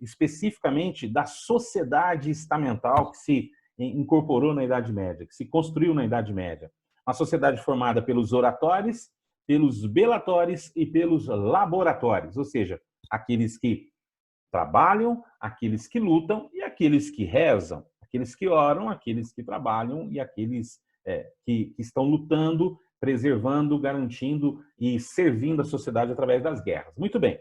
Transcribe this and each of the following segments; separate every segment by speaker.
Speaker 1: especificamente da sociedade estamental que se incorporou na Idade Média, que se construiu na Idade Média. Uma sociedade formada pelos oratores, pelos belatores e pelos laboratores, ou seja, aqueles que trabalham, aqueles que lutam e aqueles que rezam, aqueles que oram, aqueles que trabalham e aqueles que estão lutando, preservando, garantindo e servindo a sociedade através das guerras. Muito bem.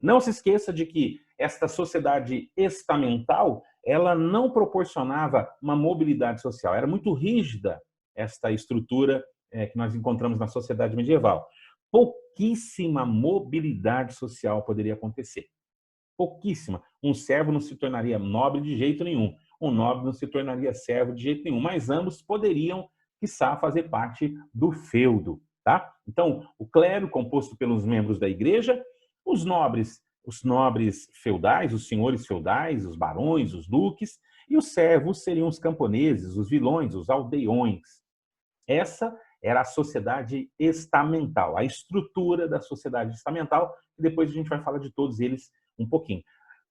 Speaker 1: Não se esqueça de que esta sociedade estamental, ela não proporcionava uma mobilidade social. Era muito rígida esta estrutura que nós encontramos na sociedade medieval. Pouquíssima mobilidade social poderia acontecer. Pouquíssima. Um servo não se tornaria nobre de jeito nenhum. Um nobre não se tornaria servo de jeito nenhum. Mas ambos poderiam, quiçá, fazer parte do feudo. Tá? Então, o clero, composto pelos membros da igreja, os nobres feudais, os senhores feudais, os barões, os duques, e os servos seriam os camponeses, os vilões, os aldeões. Essa era a sociedade estamental, a estrutura da sociedade estamental, e depois a gente vai falar de todos eles um pouquinho.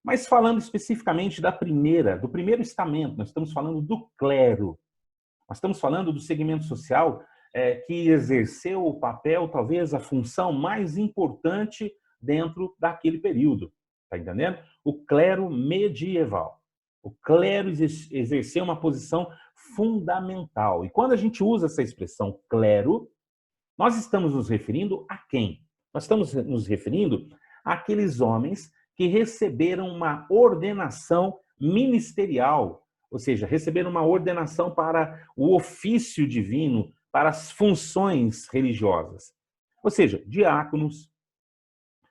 Speaker 1: Mas falando especificamente do primeiro estamento, nós estamos falando do clero. Nós estamos falando do segmento social que exerceu o papel, talvez a função mais importante dentro daquele período. Está entendendo? O clero medieval. O clero exerceu uma posição fundamental. E quando a gente usa essa expressão clero, nós estamos nos referindo a quem? Nós estamos nos referindo àqueles homens que receberam uma ordenação ministerial, ou seja, receberam uma ordenação para o ofício divino, para as funções religiosas. Ou seja, diáconos,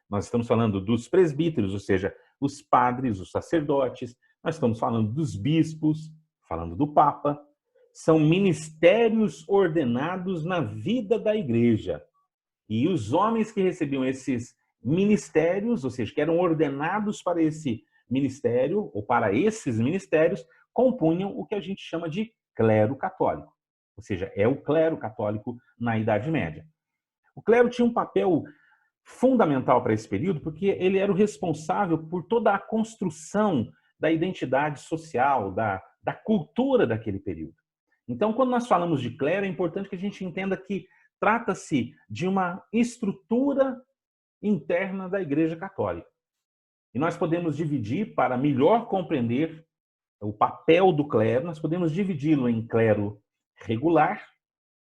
Speaker 1: nós estamos falando dos presbíteros, ou seja, os padres, os sacerdotes, nós estamos falando dos bispos, falando do Papa. São ministérios ordenados na vida da igreja. E os homens que recebiam esses ministérios, ou seja, que eram ordenados para esse ministério, ou para esses ministérios, compunham o que a gente chama de clero católico. Ou seja, é o clero católico na Idade Média. O clero tinha um papel fundamental para esse período, porque ele era o responsável por toda a construção da identidade social, da cultura daquele período. Então, quando nós falamos de clero, é importante que a gente entenda que trata-se de uma estrutura interna da Igreja Católica. E nós podemos dividir, para melhor compreender o papel do clero, nós podemos dividi-lo em clero regular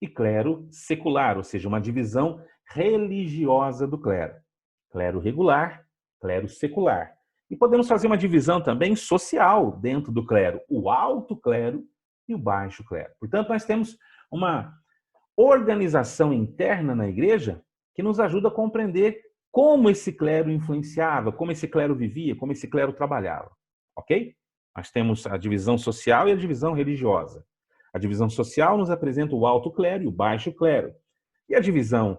Speaker 1: e clero secular, ou seja, uma divisão religiosa do clero. Clero regular, clero secular. E podemos fazer uma divisão também social dentro do clero, o alto clero e o baixo clero. Portanto, nós temos uma organização interna na igreja que nos ajuda a compreender como esse clero influenciava, como esse clero vivia, como esse clero trabalhava. Ok? Nós temos a divisão social e a divisão religiosa. A divisão social nos apresenta o alto clero e o baixo clero. E a divisão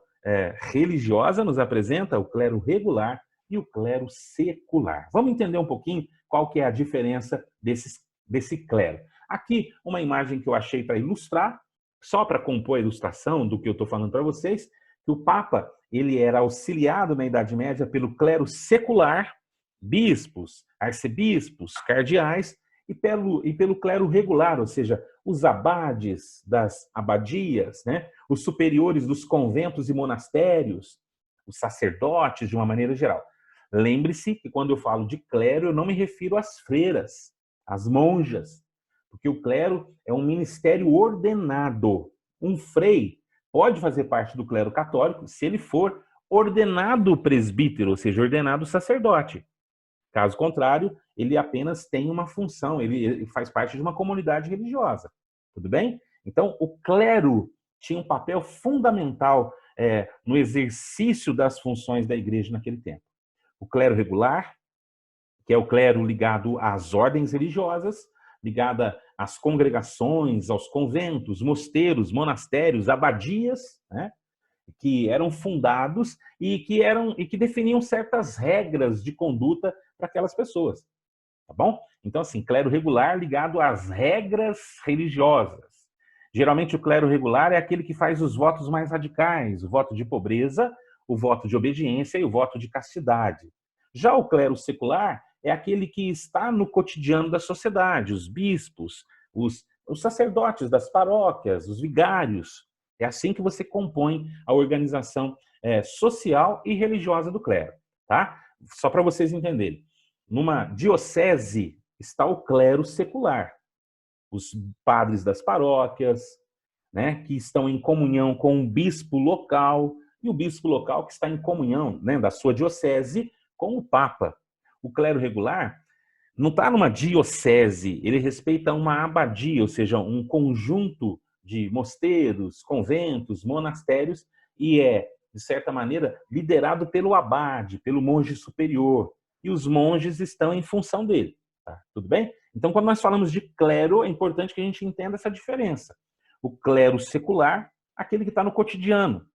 Speaker 1: religiosa nos apresenta o clero regular e o clero secular. Vamos entender um pouquinho qual que é a diferença desse clero. Aqui, uma imagem que eu achei para ilustrar, só para compor a ilustração do que eu estou falando para vocês, que o Papa ele era auxiliado na Idade Média pelo clero secular, bispos, arcebispos, cardeais, e pelo clero regular, ou seja, os abades das abadias, né? Os superiores dos conventos e monastérios, os sacerdotes de uma maneira geral. Lembre-se que quando eu falo de clero, eu não me refiro às freiras, às monjas, porque o clero é um ministério ordenado. Um frei pode fazer parte do clero católico se ele for ordenado presbítero, ou seja, ordenado sacerdote. Caso contrário, ele apenas tem uma função, ele faz parte de uma comunidade religiosa. Tudo bem? Então, o clero tinha um papel fundamental no exercício das funções da igreja naquele tempo. O clero regular, que é o clero ligado às ordens religiosas, ligada às congregações, aos conventos, mosteiros, monastérios, abadias, né, que eram fundados e que definiam certas regras de conduta para aquelas pessoas. Tá bom? Então, assim, clero regular ligado às regras religiosas. Geralmente, o clero regular é aquele que faz os votos mais radicais, o voto de pobreza, o voto de obediência e o voto de castidade. Já o clero secular é aquele que está no cotidiano da sociedade, os bispos, os sacerdotes das paróquias, os vigários. É assim que você compõe a organização social e religiosa do clero. Tá? Só para vocês entenderem. Numa diocese está o clero secular, os padres das paróquias, né, que estão em comunhão com o bispo local, e o bispo local que está em comunhão, né, da sua diocese com o Papa. O clero regular não está numa diocese, ele respeita uma abadia, ou seja, um conjunto de mosteiros, conventos, monastérios, e é, de certa maneira, liderado pelo abade, pelo monge superior. E os monges estão em função dele. Tá? Tudo bem? Então, quando nós falamos de clero, é importante que a gente entenda essa diferença. O clero secular, aquele que está no cotidiano,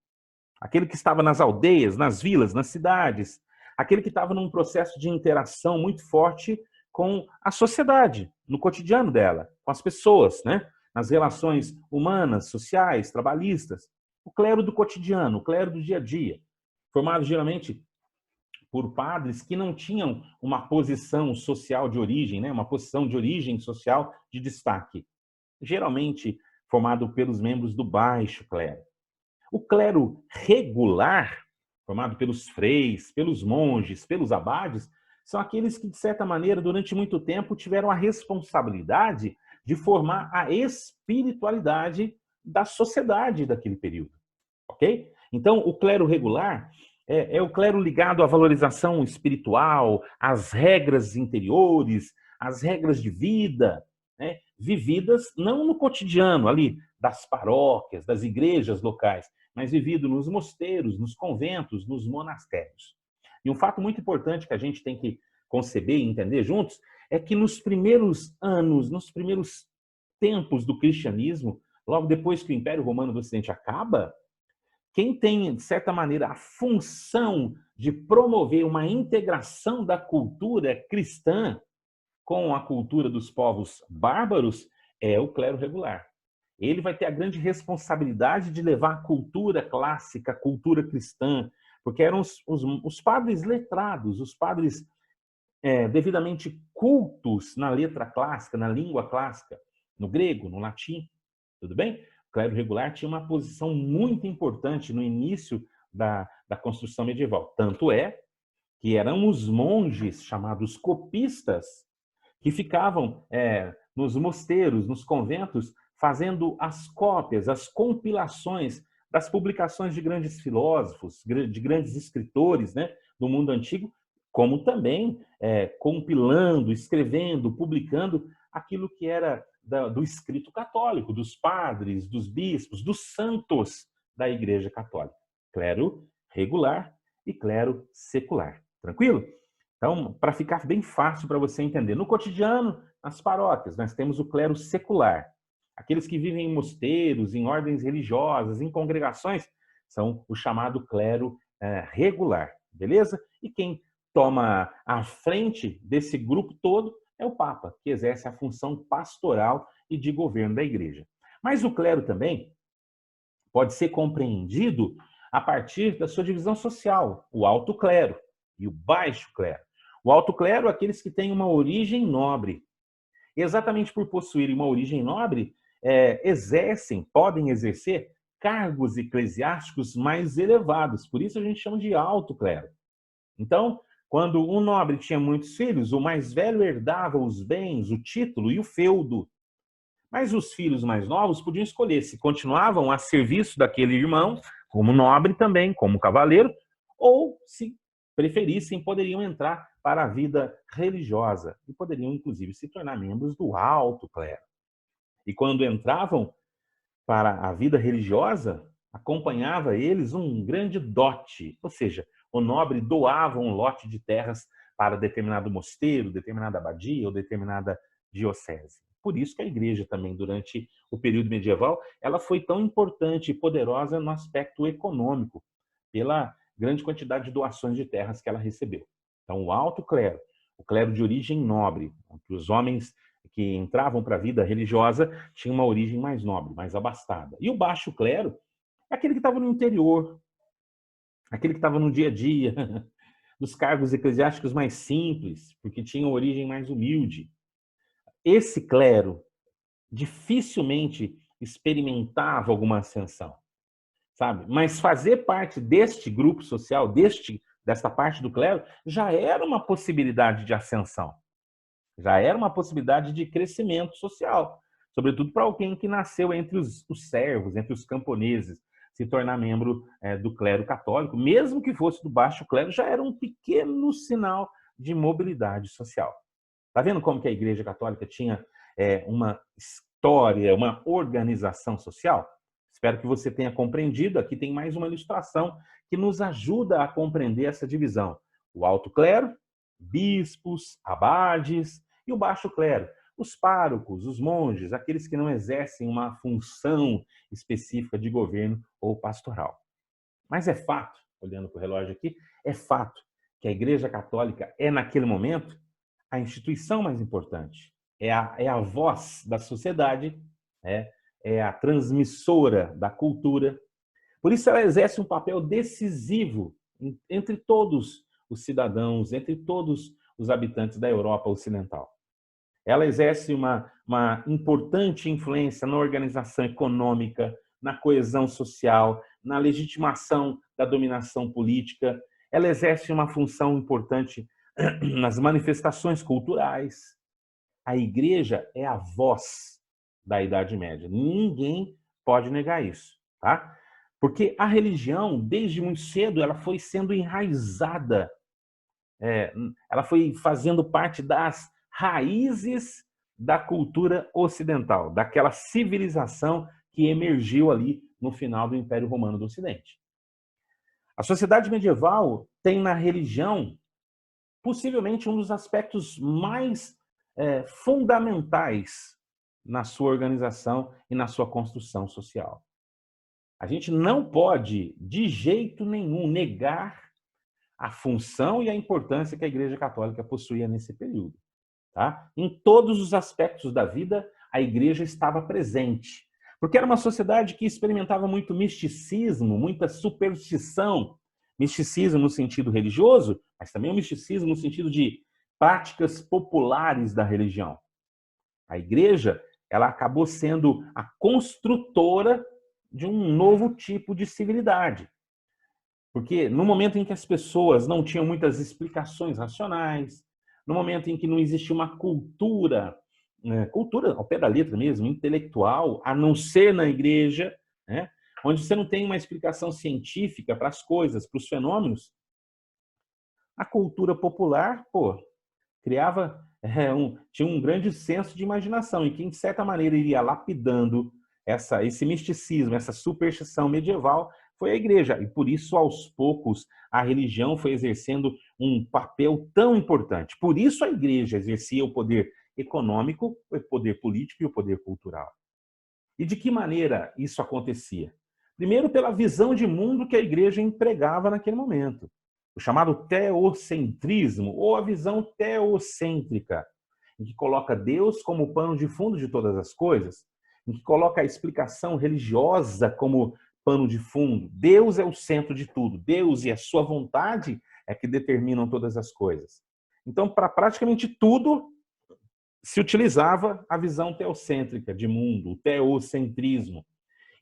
Speaker 1: aquele que estava nas aldeias, nas vilas, nas cidades, aquele que estava num processo de interação muito forte com a sociedade, no cotidiano dela, com as pessoas, né? Nas relações humanas, sociais, trabalhistas. O clero do cotidiano, o clero do dia a dia, formado geralmente por padres que não tinham uma posição social de origem, né? Uma posição de origem social de destaque. Geralmente formado pelos membros do baixo clero. O clero regular, formado pelos freis, pelos monges, pelos abades, são aqueles que, de certa maneira, durante muito tempo, tiveram a responsabilidade de formar a espiritualidade da sociedade daquele período. Ok? Então, o clero regular é o clero ligado à valorização espiritual, às regras interiores, às regras de vida, né, vividas não no cotidiano ali das paróquias, das igrejas locais, mas vivido nos mosteiros, nos conventos, nos monastérios. E um fato muito importante que a gente tem que conceber e entender juntos é que nos primeiros anos, nos primeiros tempos do cristianismo, logo depois que o Império Romano do Ocidente acaba, quem tem, de certa maneira, a função de promover uma integração da cultura cristã com a cultura dos povos bárbaros é o clero regular. Ele vai ter a grande responsabilidade de levar a cultura clássica, a cultura cristã, porque eram os padres letrados, os padres devidamente cultos na letra clássica, na língua clássica, no grego, no latim, tudo bem? O clero regular tinha uma posição muito importante no início da construção medieval. Tanto é que eram os monges, chamados copistas, que ficavam nos mosteiros, nos conventos, fazendo as cópias, as compilações das publicações de grandes filósofos, de grandes escritores, né, do mundo antigo, como também compilando, escrevendo, publicando aquilo que era do escrito católico, dos padres, dos bispos, dos santos da Igreja Católica. Clero regular e clero secular. Tranquilo? Então, para ficar bem fácil para você entender, no cotidiano, nas paróquias, nós temos o clero secular. Aqueles que vivem em mosteiros, em ordens religiosas, em congregações, são o chamado clero regular, beleza? E quem toma a frente desse grupo todo é o Papa, que exerce a função pastoral e de governo da igreja. Mas o clero também pode ser compreendido a partir da sua divisão social, o alto clero e o baixo clero. O alto clero é aqueles que têm uma origem nobre. Exatamente por possuírem uma origem nobre, podem exercer cargos eclesiásticos mais elevados. Por isso a gente chama de alto clero. Então, quando um nobre tinha muitos filhos, o mais velho herdava os bens, o título e o feudo. Mas os filhos mais novos podiam escolher se continuavam a serviço daquele irmão, como nobre também, como cavaleiro, ou se preferissem, poderiam entrar para a vida religiosa e poderiam, inclusive, se tornar membros do alto clero. E quando entravam para a vida religiosa, acompanhava eles um grande dote, ou seja, o nobre doava um lote de terras para determinado mosteiro, determinada abadia ou determinada diocese. Por isso que a igreja também, durante o período medieval, ela foi tão importante e poderosa no aspecto econômico, pela grande quantidade de doações de terras que ela recebeu. Então, o alto clero, o clero de origem nobre, os homens que entravam para a vida religiosa tinham uma origem mais nobre, mais abastada. E o baixo clero é aquele que estava no interior, aquele que estava no dia a dia, dos cargos eclesiásticos mais simples, porque tinham origem mais humilde. Esse clero dificilmente experimentava alguma ascensão, sabe? Mas fazer parte deste grupo social, desta parte do clero, já era uma possibilidade de ascensão, já era uma possibilidade de crescimento social, sobretudo para alguém que nasceu entre os servos, entre os camponeses, se tornar membro do clero católico, mesmo que fosse do baixo clero, já era um pequeno sinal de mobilidade social. Está vendo como que a Igreja Católica tinha uma história, uma organização social? Espero que você tenha compreendido. Aqui tem mais uma ilustração que nos ajuda a compreender essa divisão. O alto clero, bispos, abades, e o baixo clero, os párocos, os monges, aqueles que não exercem uma função específica de governo ou pastoral. Mas é fato, olhando para o relógio aqui, é fato que a Igreja Católica é, naquele momento, a instituição mais importante. É a voz da sociedade, é a transmissora da cultura. Por isso ela exerce um papel decisivo entre todos os cidadãos, entre todos os habitantes da Europa Ocidental. Ela exerce uma importante influência na organização econômica, na coesão social, na legitimação da dominação política. Ela exerce uma função importante nas manifestações culturais. A igreja é a voz da Idade Média. Ninguém pode negar isso, tá? Porque a religião, desde muito cedo, ela foi sendo enraizada, ela foi fazendo parte das raízes da cultura ocidental, daquela civilização que emergiu ali no final do Império Romano do Ocidente. A sociedade medieval tem na religião possivelmente um dos aspectos mais fundamentais na sua organização e na sua construção social. A gente não pode, de jeito nenhum, negar a função e a importância que a Igreja Católica possuía nesse período. Tá? Em todos os aspectos da vida, a Igreja estava presente. Porque era uma sociedade que experimentava muito misticismo, muita superstição. Misticismo no sentido religioso, mas também o misticismo no sentido de práticas populares da religião. A Igreja, ela acabou sendo a construtora de um novo tipo de civilidade. Porque no momento em que as pessoas não tinham muitas explicações racionais, no momento em que não existia uma cultura ao pé da letra mesmo, intelectual, a não ser na igreja, né, onde você não tem uma explicação científica para as coisas, para os fenômenos, a cultura popular, criava, tinha um grande senso de imaginação e que, de certa maneira, iria lapidando esse misticismo, essa superstição medieval, foi a igreja. E por isso, aos poucos, a religião foi exercendo um papel tão importante. Por isso a igreja exercia o poder econômico, o poder político e o poder cultural. E de que maneira isso acontecia? Primeiro, pela visão de mundo que a igreja empregava naquele momento. O chamado teocentrismo, ou a visão teocêntrica, em que coloca Deus como pano de fundo de todas as coisas, em que coloca a explicação religiosa como pano de fundo. Deus é o centro de tudo. Deus e a sua vontade é que determinam todas as coisas. Então, para praticamente tudo, se utilizava a visão teocêntrica de mundo, o teocentrismo.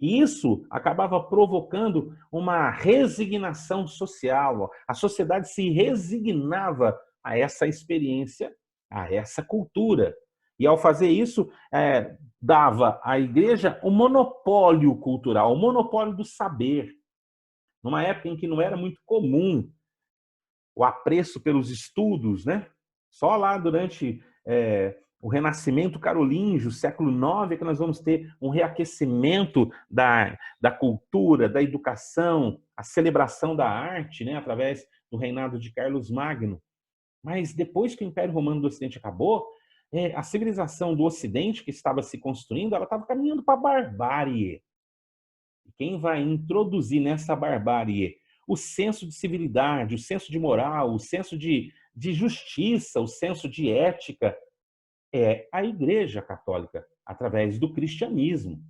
Speaker 1: E isso acabava provocando uma resignação social. A sociedade se resignava a essa experiência, a essa cultura. E ao fazer isso, dava à igreja o monopólio cultural, o monopólio do saber. Numa época em que não era muito comum o apreço pelos estudos, né? Só lá durante o Renascimento Carolíngio, século IX, é que nós vamos ter um reaquecimento da cultura, da educação, a celebração da arte, né, através do reinado de Carlos Magno. Mas depois que o Império Romano do Ocidente acabou, a civilização do Ocidente que estava se construindo, ela estava caminhando para a barbárie. E quem vai introduzir nessa barbárie o senso de civilidade, o senso de moral, o senso de justiça, o senso de ética, é a Igreja Católica, através do cristianismo.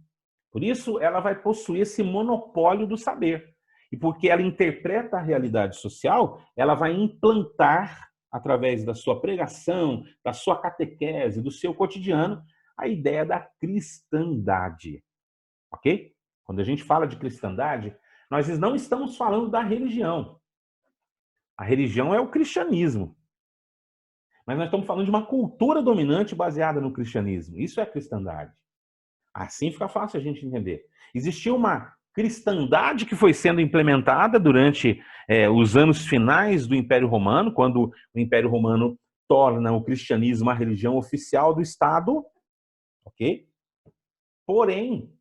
Speaker 1: Por isso, ela vai possuir esse monopólio do saber. E porque ela interpreta a realidade social, ela vai implantar, através da sua pregação, da sua catequese, do seu cotidiano, a ideia da cristandade. Ok? Quando a gente fala de cristandade, nós não estamos falando da religião. A religião é o cristianismo. Mas nós estamos falando de uma cultura dominante baseada no cristianismo. Isso é cristandade. Assim fica fácil a gente entender. Existia uma cristandade que foi sendo implementada durante os anos finais do Império Romano, quando o Império Romano torna o cristianismo a religião oficial do Estado, ok? Porém,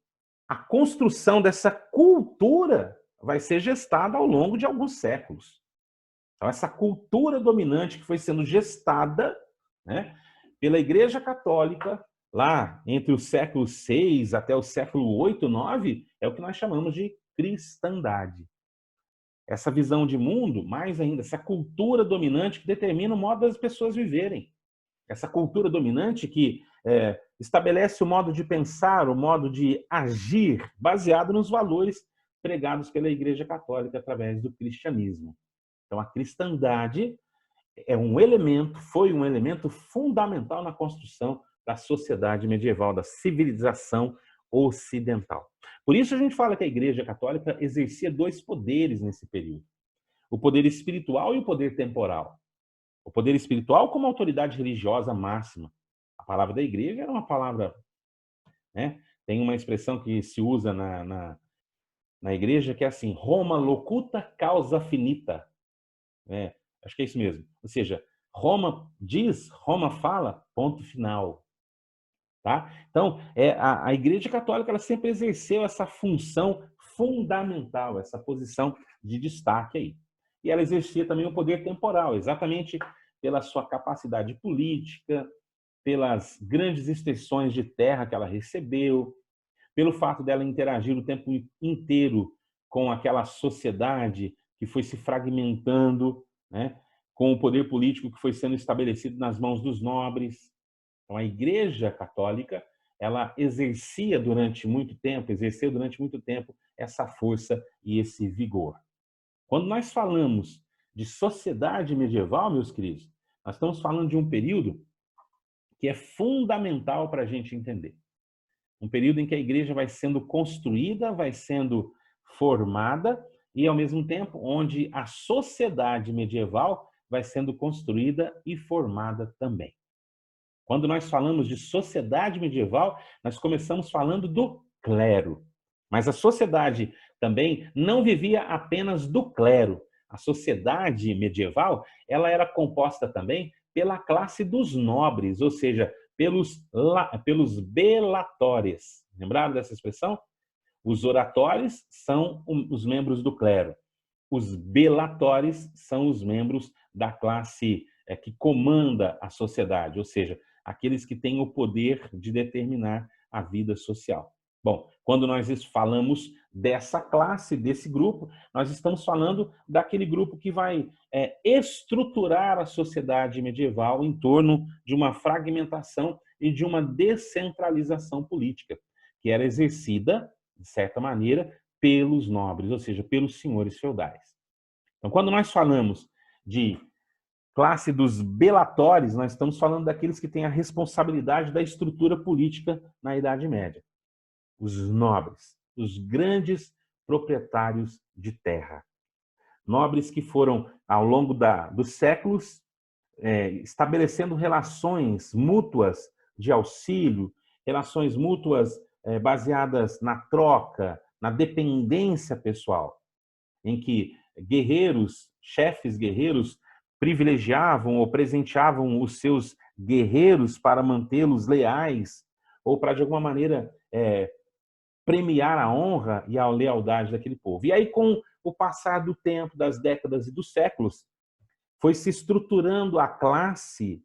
Speaker 1: a construção dessa cultura vai ser gestada ao longo de alguns séculos. Então, essa cultura dominante que foi sendo gestada, né, pela Igreja Católica, lá entre o século VI até o século VIII, IX, é o que nós chamamos de cristandade. Essa visão de mundo, mais ainda, essa cultura dominante que determina o modo das pessoas viverem. Essa cultura dominante que estabelece o modo de pensar, o modo de agir, baseado nos valores pregados pela Igreja Católica através do cristianismo. Então, a cristandade foi um elemento fundamental na construção da sociedade medieval, da civilização ocidental. Por isso a gente fala que a Igreja Católica exercia dois poderes nesse período. O poder espiritual e o poder temporal. O poder espiritual como autoridade religiosa máxima. A palavra da igreja era uma palavra, né? Tem uma expressão que se usa na igreja que é assim, Roma locuta causa finita. Acho que é isso mesmo. Ou seja, Roma diz, Roma fala, ponto final. Tá? Então, a Igreja Católica ela sempre exerceu essa função fundamental, essa posição de destaque aí. E ela exercia também o poder temporal, exatamente pela sua capacidade política, pelas grandes extensões de terra que ela recebeu, pelo fato dela interagir o tempo inteiro com aquela sociedade que foi se fragmentando, né? Com o poder político que foi sendo estabelecido nas mãos dos nobres. Então, a Igreja Católica, ela exerceu durante muito tempo essa força e esse vigor. Quando nós falamos de sociedade medieval, meus queridos, nós estamos falando de um período que é fundamental para a gente entender. Um período em que a igreja vai sendo construída, vai sendo formada e, ao mesmo tempo, onde a sociedade medieval vai sendo construída e formada também. Quando nós falamos de sociedade medieval, nós começamos falando do clero. Mas a sociedade também não vivia apenas do clero. A sociedade medieval, ela era composta também pela classe dos nobres, ou seja, pelos belatores. Lembraram dessa expressão? Os oratores são os membros do clero. Os belatores são os membros da classe que comanda a sociedade, ou seja, aqueles que têm o poder de determinar a vida social. Bom, quando nós falamos dessa classe, desse grupo, nós estamos falando daquele grupo que vai estruturar a sociedade medieval em torno de uma fragmentação e de uma descentralização política, que era exercida, de certa maneira, pelos nobres, ou seja, pelos senhores feudais. Então, quando nós falamos de classe dos belatores, nós estamos falando daqueles que têm a responsabilidade da estrutura política na Idade Média. Os nobres, os grandes proprietários de terra. Nobres que foram, ao longo dos séculos, estabelecendo relações mútuas de auxílio, relações mútuas baseadas na troca, na dependência pessoal, em que guerreiros, chefes guerreiros, privilegiavam ou presenteavam os seus guerreiros para mantê-los leais ou para, de alguma maneira, premiar a honra e a lealdade daquele povo. E aí, com o passar do tempo, das décadas e dos séculos, foi se estruturando a classe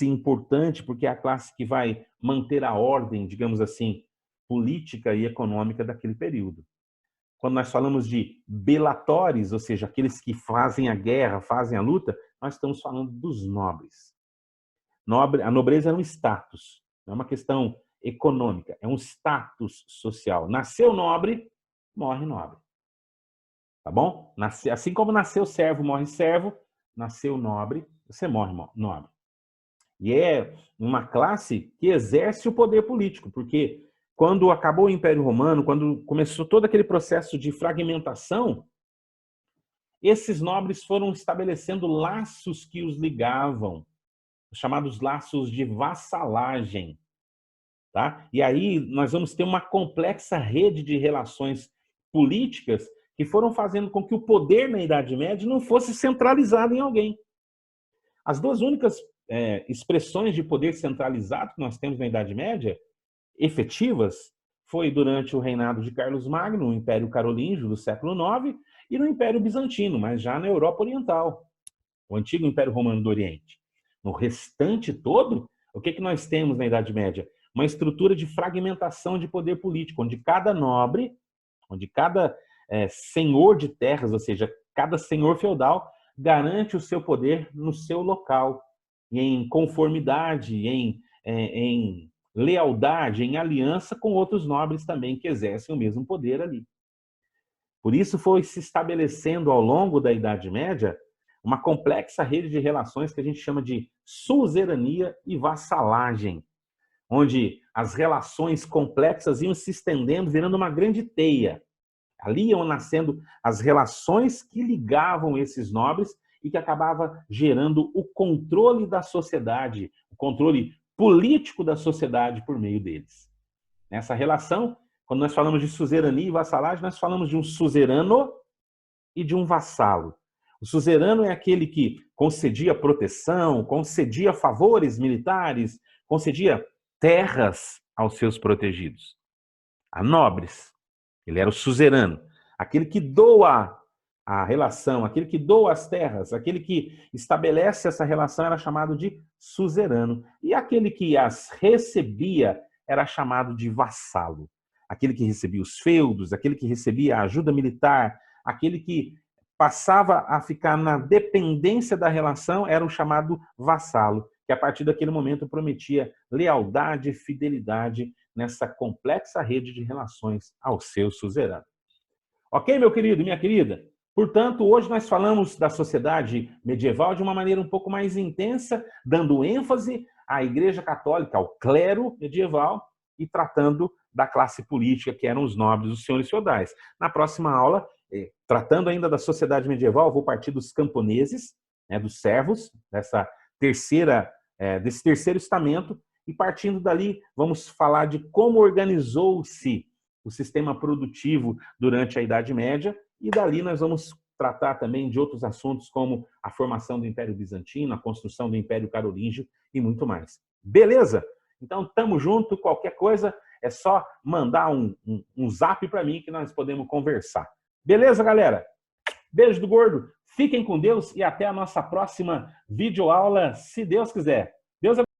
Speaker 1: importante, porque é a classe que vai manter a ordem, digamos assim, política e econômica daquele período. Quando nós falamos de belatores, ou seja, aqueles que fazem a guerra, fazem a luta, nós estamos falando dos nobres. A nobreza é um status, não é uma questão econômica, é um status social. Nasceu nobre, morre nobre. tá bom? Assim como nasceu servo, morre servo, nasceu nobre, você morre nobre. E é uma classe que exerce o poder político, porque quando acabou o Império Romano, quando começou todo aquele processo de fragmentação, esses nobres foram estabelecendo laços que os ligavam, os chamados laços de vassalagem. Tá? E aí nós vamos ter uma complexa rede de relações políticas que foram fazendo com que o poder na Idade Média não fosse centralizado em alguém. As duas únicas expressões de poder centralizado que nós temos na Idade Média, efetivas, foi durante o reinado de Carlos Magno, no Império Carolíngio do século IX, e no Império Bizantino, mas já na Europa Oriental, o antigo Império Romano do Oriente. No restante todo, o que nós temos na Idade Média? Uma estrutura de fragmentação de poder político, onde cada nobre, onde cada senhor de terras, ou seja, cada senhor feudal, garante o seu poder no seu local, em conformidade, em lealdade, em aliança com outros nobres também que exercem o mesmo poder ali. Por isso foi se estabelecendo ao longo da Idade Média uma complexa rede de relações que a gente chama de suzerania e vassalagem, onde as relações complexas iam se estendendo, virando uma grande teia. Ali iam nascendo as relações que ligavam esses nobres e que acabava gerando o controle da sociedade, o controle político da sociedade por meio deles. Nessa relação, quando nós falamos de suzerania e vassalagem, nós falamos de um suzerano e de um vassalo. O suzerano é aquele que concedia proteção, concedia favores militares, concedia terras aos seus protegidos. A nobres, ele era o suzerano, aquele que doa a relação, aquele que doa as terras, aquele que estabelece essa relação era chamado de suzerano. E aquele que as recebia era chamado de vassalo. Aquele que recebia os feudos, aquele que recebia a ajuda militar, aquele que passava a ficar na dependência da relação era o chamado vassalo, que a partir daquele momento prometia lealdade e fidelidade nessa complexa rede de relações ao seu suzerano. Ok, meu querido e minha querida? Portanto, hoje nós falamos da sociedade medieval de uma maneira um pouco mais intensa, dando ênfase à Igreja Católica, ao clero medieval, e tratando da classe política, que eram os nobres, os senhores feudais. Na próxima aula, tratando ainda da sociedade medieval, vou partir dos camponeses, dos servos, desse terceiro estamento, e partindo dali, vamos falar de como organizou-se o sistema produtivo durante a Idade Média, e dali nós vamos tratar também de outros assuntos como a formação do Império Bizantino, a construção do Império Carolíngio e muito mais. Beleza? Então, tamo junto, qualquer coisa é só mandar um zap para mim que nós podemos conversar. Beleza, galera? Beijo do gordo, fiquem com Deus e até a nossa próxima videoaula, se Deus quiser.